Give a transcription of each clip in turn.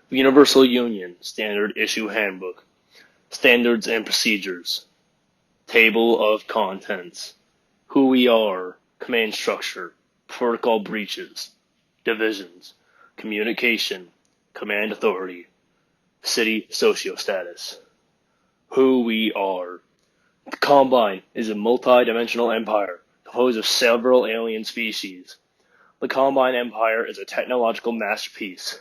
Universal Union Standard Issue Handbook. Standards and Procedures. Table of Contents. Who we are. Command structure. Protocol breaches. Divisions. Communication. Command authority. City socio-status. Who we are. The Combine is a multi-dimensional empire composed of several alien species. The Combine Empire is a technological masterpiece,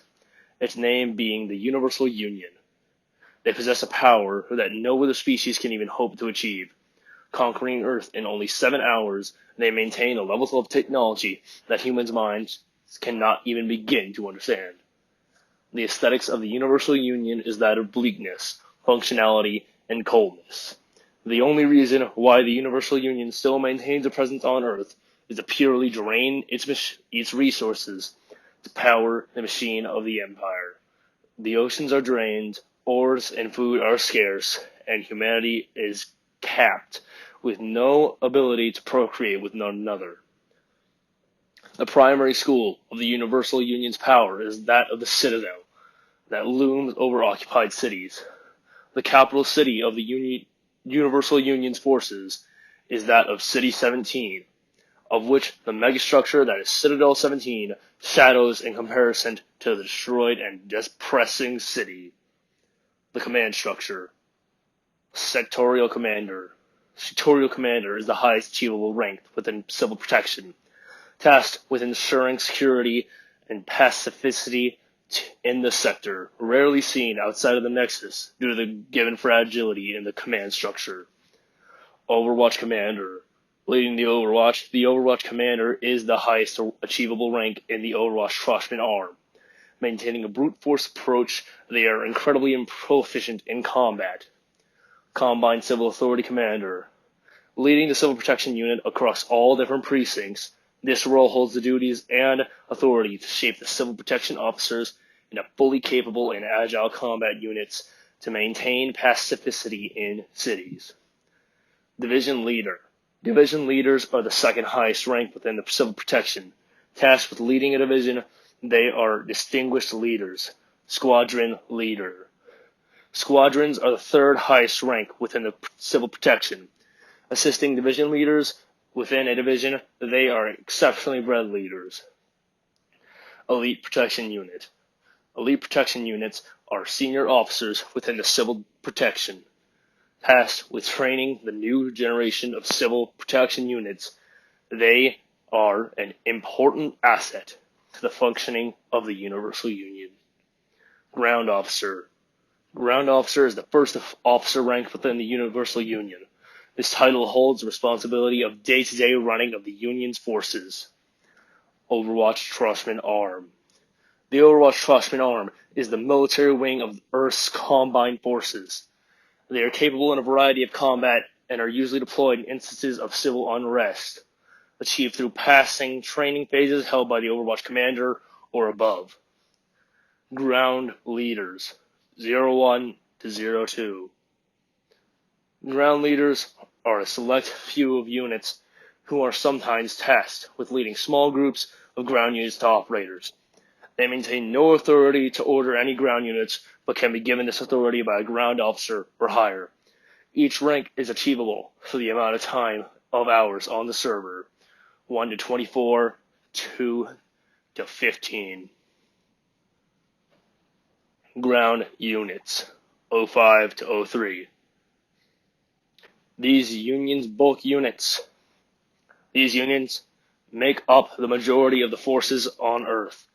its name being the Universal Union. They possess a power that no other species can even hope to achieve. Conquering Earth in only 7 hours, they maintain a level of technology that humans' minds cannot even begin to understand. The aesthetics of the Universal Union is that of bleakness, functionality, and coldness. The only reason why the Universal Union still maintains a presence on Earth is to purely drain its resources to power the machine of the Empire. The oceans are drained, ores and food are scarce, and humanity is capped with no ability to procreate with none another. The primary school of the Universal Union's power is that of the Citadel that looms over occupied cities. The capital city of the Universal Union's forces is that of City 17, of which the megastructure that is Citadel 17 shadows in comparison to the destroyed and depressing city. The command structure. Sectorial Commander. Sectorial Commander is the highest achievable rank within civil protection, tasked with ensuring security and pacificity in the sector, rarely seen outside of the Nexus due to the given fragility in the command structure. Overwatch Commander. Leading the Overwatch Commander is the highest achievable rank in the Overwatch Crossman Arm. Maintaining a brute force approach, they are incredibly proficient in combat. Combined Civil Authority Commander. Leading the Civil Protection Unit across all different precincts, this role holds the duties and authority to shape the Civil Protection officers into fully capable and agile combat units to maintain pacificity in cities. Division Leader. Division leaders are the second highest rank within the Civil Protection. Tasked with leading a division, they are distinguished leaders. Squadron Leader. Squadrons are the third highest rank within the Civil Protection. Assisting division leaders within a division, they are exceptionally bred leaders. Elite Protection Unit. Elite Protection Units are senior officers within the Civil Protection, tasked with training the new generation of Civil Protection Units. They are an important asset to the functioning of the Universal Union. Ground Officer. Ground Officer is the first officer rank within the Universal Union. This title holds the responsibility of day-to-day running of the Union's forces. Overwatch Crossman Arm. The Overwatch Crossman Arm is the military wing of Earth's combined forces. They are capable in a variety of combat and are usually deployed in instances of civil unrest, achieved through passing training phases held by the Overwatch Commander or above. Ground Leaders. 01 to 02. Ground leaders are a select few of units who are sometimes tasked with leading small groups of ground units to operators. They maintain no authority to order any ground units, but can be given this authority by a ground officer or higher. Each rank is achievable for the amount of time of hours on the server, 1 to 24, 2 to 15. Ground units, 05 to 03. These units make up the majority of the forces on Earth.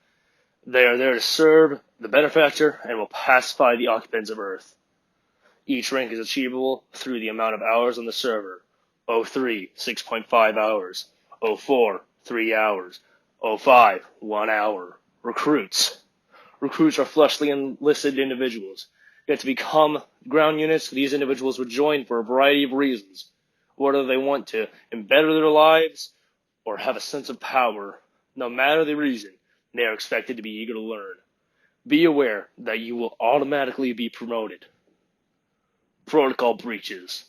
They are there to serve the benefactor and will pacify the occupants of Earth. Each rank is achievable through the amount of hours on the server. 03, 6.5 hours. 04, 3 hours. 05, 1 hour. Recruits. Recruits are fleshly enlisted individuals. Yet to become ground units, these individuals would join for a variety of reasons, whether they want to better their lives or have a sense of power. No matter the reason, they are expected to be eager to learn. Be aware that you will automatically be promoted. Protocol breaches.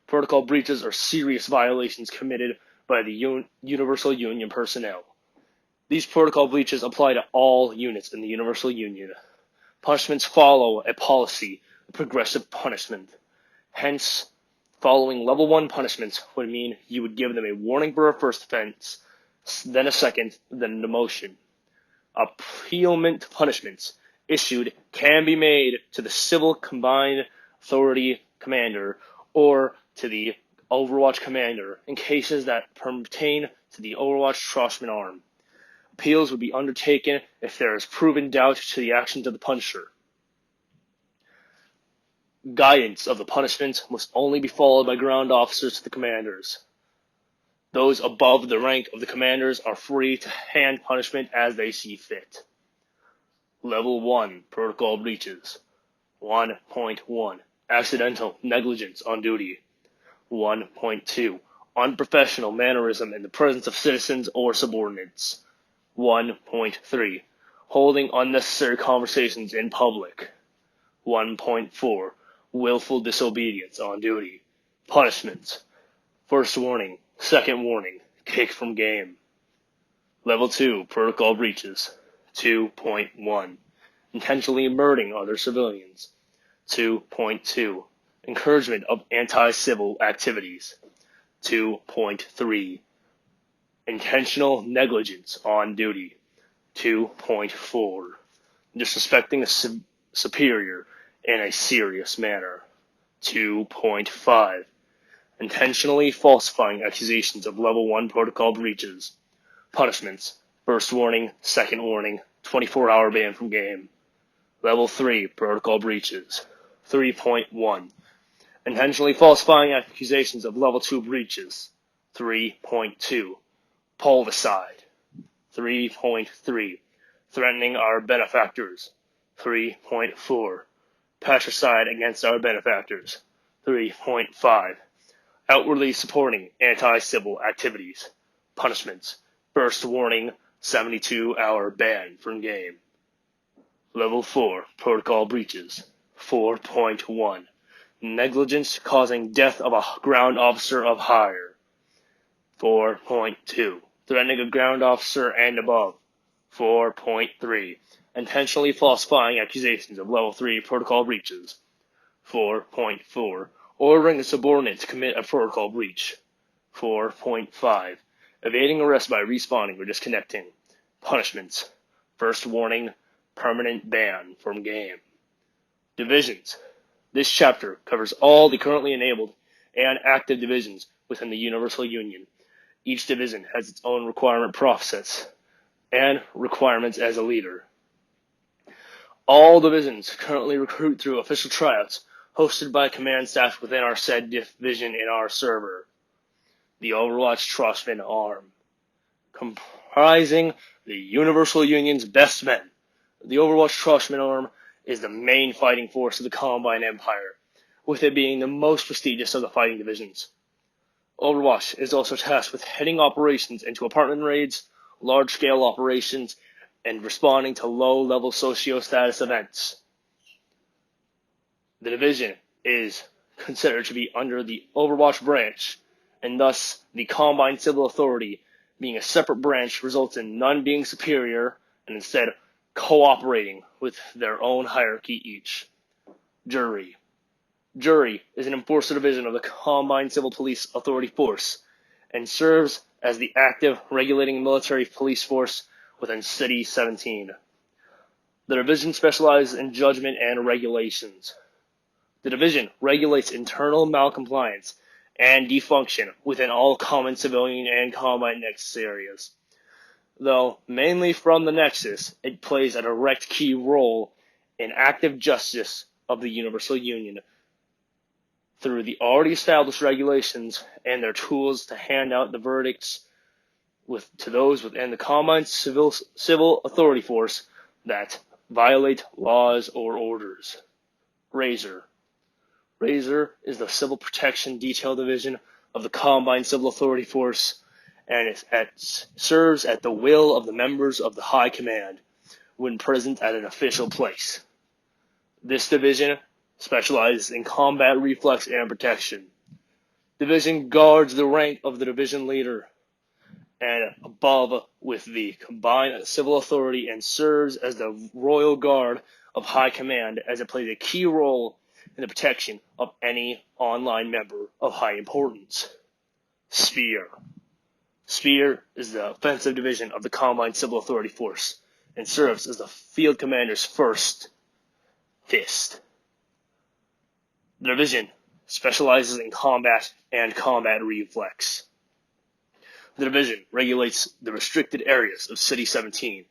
Protocol breaches are serious violations committed by the Universal Union personnel. These protocol breaches apply to all units in the Universal Union. Punishments follow a policy of progressive punishment. Hence, following level 1 punishments would mean you would give them a warning for a first offense, then a second, then a demotion. Appealment punishments issued can be made to the Civil Combined Authority Commander or to the Overwatch Commander in cases that pertain to the Overwatch Crossman Arm. Appeals would be undertaken if there is proven doubt to the actions of the Punisher. Guidance of the punishments must only be followed by ground officers to the commanders. Those above the rank of the commanders are free to hand punishment as they see fit. Level 1 Protocol Breaches. 1.1 Accidental Negligence on Duty. 1.2 Unprofessional Mannerism in the presence of citizens or subordinates. 1.3 Holding unnecessary conversations in public. 1.4 Willful disobedience on duty. Punishments. First warning, second warning, kick from game. Level 2 Protocol Breaches. 2.1 Intentionally murdering other civilians. 2.2 Encouragement of anti-civil activities. 2.3 Intentional negligence on duty. 2.4 Disrespecting a superior in a serious manner. 2.5 Intentionally falsifying accusations of level 1 protocol breaches. Punishments. First warning, second warning, 24-hour ban from game. Level 3 protocol breaches. 3.1 Intentionally falsifying accusations of level 2 breaches. 3.2 Pulvicide. 3.3 Threatening our benefactors. 3.4 Patricide against our benefactors. 3.5 Outwardly supporting anti-civil activities. Punishments. First warning, 72-hour ban from game. Level 4 Protocol Breaches. 4.1 Negligence causing death of a ground officer of higher. 4.2 Threatening a ground officer and above. 4.3 Intentionally falsifying accusations of level 3 protocol breaches. 4.4 Ordering a subordinate to commit a protocol breach. 4.5 Evading arrest by respawning or disconnecting. Punishments. First warning, permanent ban from game. Divisions. This chapter covers all the currently enabled and active divisions within the Universal Union. Each division has its own requirement process and requirements as a leader. All divisions currently recruit through official tryouts hosted by command staff within our said division in our server, the Overwatch Crossman Arm, comprising the Universal Union's best men. The Overwatch Crossman Arm is the main fighting force of the Combine Empire, with it being the most prestigious of the fighting divisions. Overwatch is also tasked with heading operations into apartment raids, large-scale operations, and responding to low-level socio-status events. The division is considered to be under the Overwatch branch, and thus the Combine Civil Authority, being a separate branch, results in none being superior and instead cooperating with their own hierarchy each. Jury. Jury is an enforcer division of the Combine Civil Police Authority Force and serves as the active regulating military police force within City 17. The division specializes in judgment and regulations. The division regulates internal malcompliance and defunction within all common civilian and Combine Nexus areas. Though mainly from the Nexus, it plays a direct key role in active justice of the Universal Union through the already established regulations and their tools to hand out the verdicts to those within the Combine Civil Authority Force that violate laws or orders. Razor. Razor is the Civil Protection Detail Division of the Combine Civil Authority Force, and it serves at the will of the members of the High Command when present at an official place. This division specializes in combat reflex and protection. Division guards the rank of the division leader and above with the combined civil authority and serves as the royal guard of high command as it plays a key role in the protection of any online member of high importance. Sphere. Sphere is the offensive division of the Combined Civil Authority Force and serves as the field commander's first fist. The division specializes in combat and combat reflex. The division regulates the restricted areas of City 17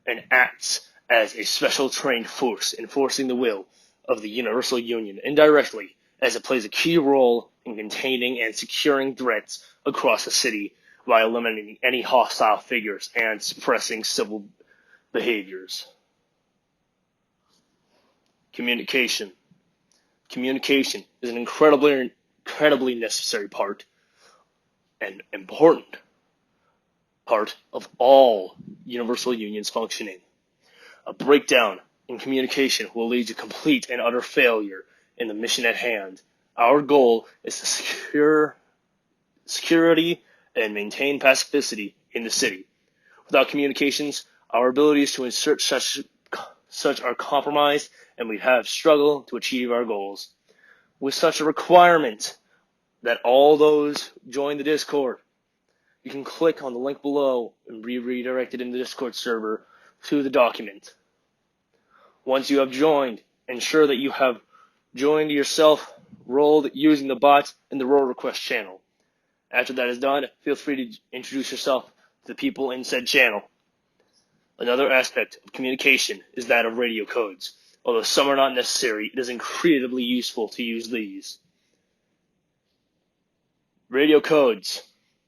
and acts as a special trained force enforcing the will of the Universal Union indirectly, as it plays a key role in containing and securing threats across the city by eliminating any hostile figures and suppressing civil behaviors. Communication. Communication is an incredibly necessary part and important part of all Universal Unions functioning. A breakdown in communication will lead to complete and utter failure in the mission at hand. Our goal is to secure security and maintain pacificity in the city. Without communications, our abilities to insert such are compromised, and we have struggled to achieve our goals. With such a requirement that all those join the Discord, you can click on the link below and be redirected in the Discord server to the document. Once you have joined, ensure that you have joined yourself, rolled using the bot in the role request channel. After that is done, feel free to introduce yourself to the people in said channel. Another aspect of communication is that of radio codes. Although some are not necessary, it is incredibly useful to use these. Radio codes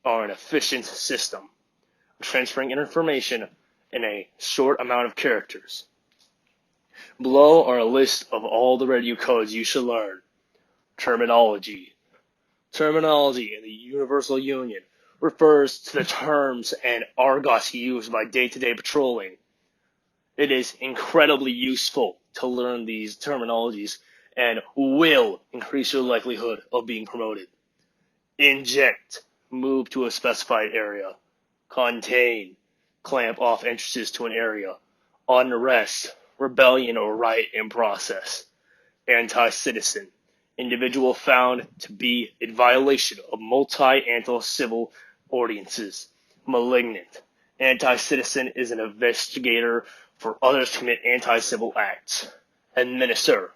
are an efficient system of transferring information in a short amount of characters. Below are a list of all the radio codes you should learn. Terminology. Terminology in the Universal Union refers to the terms and argot used by day-to-day patrolling. It is incredibly useful to learn these terminologies and will increase your likelihood of being promoted. Inject. Move to a specified area. Contain. Clamp off entrances to an area. Unrest. Rebellion or riot in process. Anti-citizen. Individual found to be in violation of multi-anti-civil ordinances. Malignant. Anti-citizen is an investigator for others to commit anti-civil acts. Administer.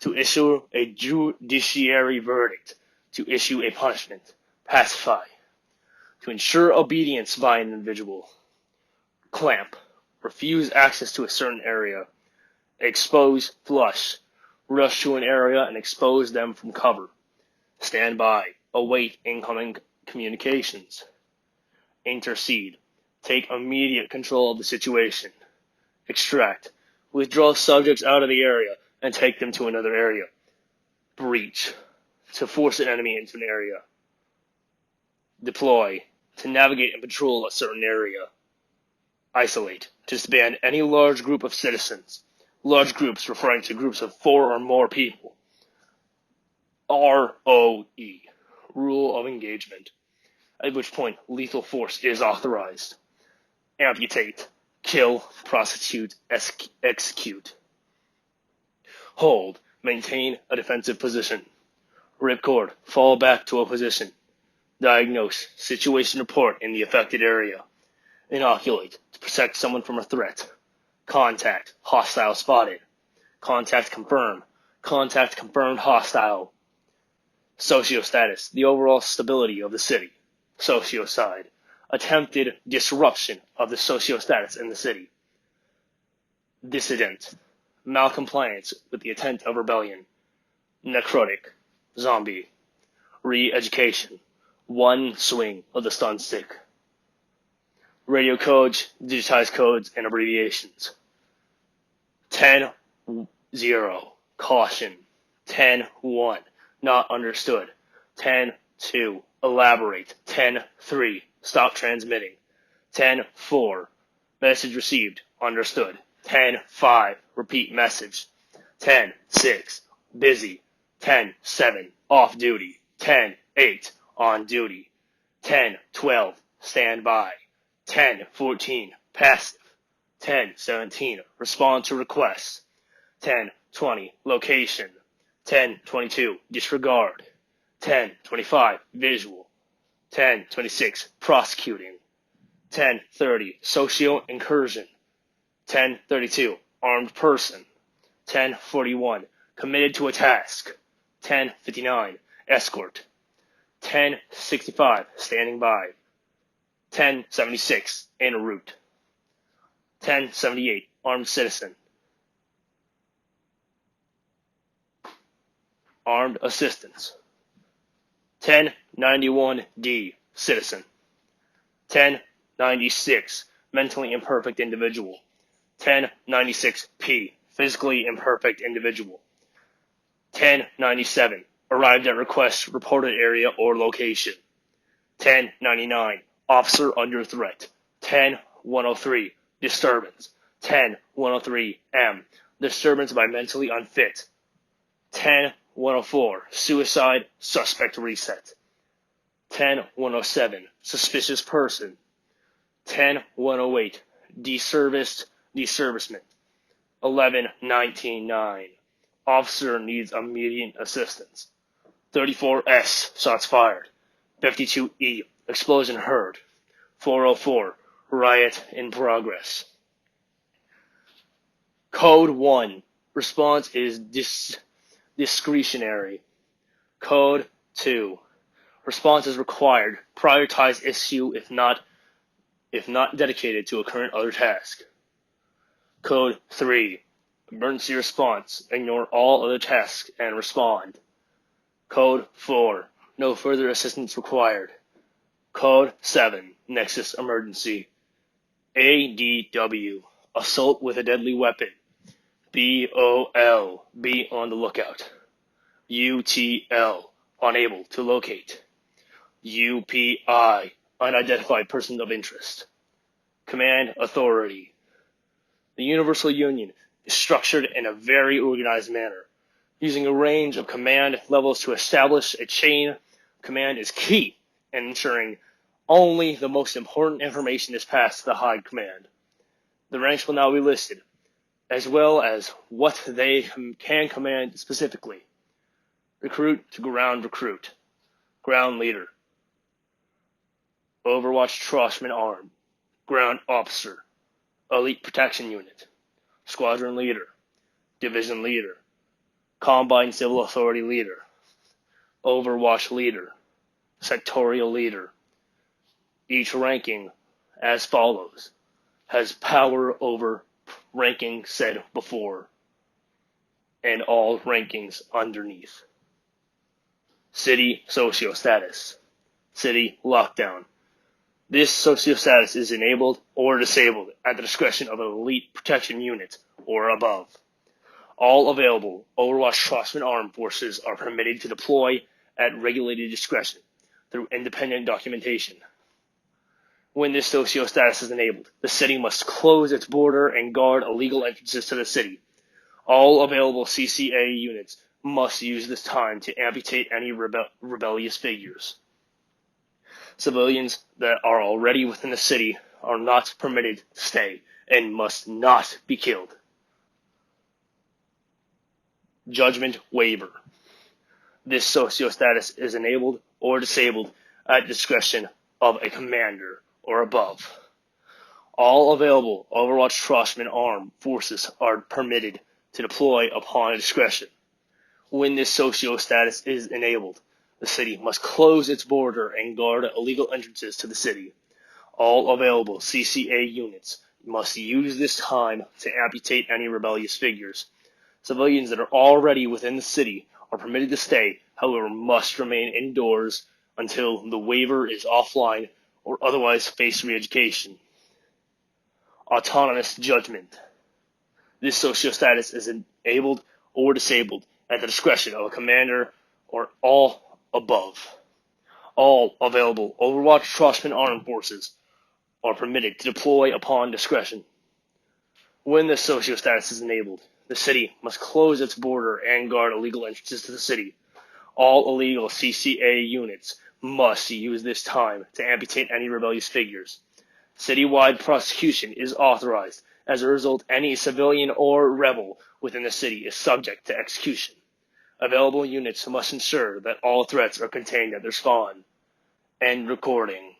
To issue a judiciary verdict. To issue a punishment. Pacify. To ensure obedience by an individual. Clamp. Refuse access to a certain area. Expose, flush. Rush to an area and expose them from cover. Stand by. Await incoming communications. Intercede. Take immediate control of the situation. Extract. Withdraw subjects out of the area and take them to another area. Breach. To force an enemy into an area. Deploy. To navigate and patrol a certain area. Isolate. To disband any large group of citizens. Large groups referring to groups of 4 or more people. ROE. Rule of engagement. At which point lethal force is authorized. Amputate. Kill, prosecute, execute. Hold. Maintain a defensive position. Ripcord. Fall back to a position. Diagnose. Situation report in the affected area. Inoculate. To protect someone from a threat. Contact. Hostile spotted. Contact confirmed. Contact confirmed hostile. Sociostatus. The overall stability of the city. Sociocide. Attempted disruption of the sociostatus in the city. Dissident. Malcompliance with the intent of rebellion. Necrotic. Zombie. Re-education. One swing of the stun stick. Radio codes, digitized codes, and abbreviations. 10-0. Caution. 10-1. Not understood. 10-2. Elaborate. 10-3. Stop transmitting. 10-4. Message received. Understood. 10-5. Repeat message. 10-6. Busy. 10-7. Off duty. 10-8. On duty. 10-12. Stand by. 10-14. Passive. 10-17. Respond to requests. 10:20 location. 10:22 disregard. 10:25 visual. 10:26 prosecuting. 10:30 social incursion. 10:32 armed person. 10:41 committed to a task. 10:59 escort. 10:65 standing by. 10:76 en route. 10:78 armed citizen. Armed assistance. 10:91D citizen. 10:96 mentally imperfect individual. 10:96P physically imperfect individual. 10:97 arrived at request reported area or location. 10:99 officer under threat. 10:103 disturbance. 10:103M disturbance by mentally unfit. 10:104 suicide suspect reset. 10:107 suspicious person. 10:108 deservicement. 11:19-9 officer needs immediate assistance. 34S shots fired. 52E explosion heard. 404 riot in progress. Code 1 response is discretionary. Code 2 response is required. Prioritize issue if not dedicated to a current other task. Code 3 emergency response. Ignore all other tasks and respond. Code 4 no further assistance required. Code 7 nexus emergency. ADW assault with a deadly weapon. BOL be on the lookout. UTL unable to locate. UPI unidentified person of interest. Command authority. The Universal Union is structured in a very organized manner. Using a range of command levels to establish a chain of command is key in ensuring only the most important information is passed to the high command. The ranks will now be listed, as well as what they can command specifically. Recruit to ground recruit. Ground leader. Overwatch Crossman Arm. Ground officer. Elite protection unit. Squadron leader. Division leader. Combine civil authority leader. Overwatch leader. Sectorial leader. Each ranking, as follows, has power over ranking said before, and all rankings underneath. City socio-status. City lockdown. This socio-status is enabled or disabled at the discretion of an elite protection unit or above. All available Overwatch Crossman Arm forces are permitted to deploy at regulated discretion through independent documentation. When this socio-status is enabled, the city must close its border and guard illegal entrances to the city. All available CCA units must use this time to amputate any rebellious figures. Civilians that are already within the city are not permitted to stay and must not be killed. Judgment waiver. This socio-status is enabled or disabled at discretion of a commander or above. All available Overwatch Crossman Arm forces are permitted to deploy upon discretion. When this socio-status is enabled, the city must close its border and guard illegal entrances to the city. All available CCA units must use this time to amputate any rebellious figures. Civilians that are already within the city are permitted to stay, however, must remain indoors until the waiver is offline or otherwise face re-education. Autonomous judgment. This socio-status is enabled or disabled at the discretion of a commander or all above. All available Overwatch Crossman Arm forces are permitted to deploy upon discretion. When this socio-status is enabled, the city must close its border and guard illegal entrances to the city. All illegal CCA units must use this time to amputate any rebellious figures. Citywide prosecution is authorized As a result, any civilian or rebel within the city is subject to execution. Available units must ensure that all threats are contained at their spawn. End recording.